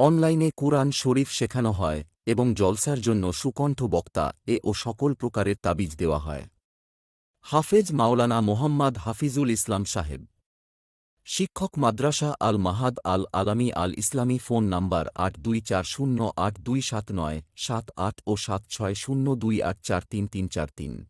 অনলাইনে কুরআন শরীফ শেখানো হয় এবং জলসার জন্য সুকণ্ঠ বক্তা ও সকল প্রকারের তাবিজ দেওয়া হয়। হাফেজ মাওলানা মোহাম্মদ হাফিজুল ইসলাম সাহেব, শিক্ষক মাদ্রাসা আল মাহাদ আল আলামী আল ইসলামী। ফোন নাম্বার 8240827978 ও 7602843343।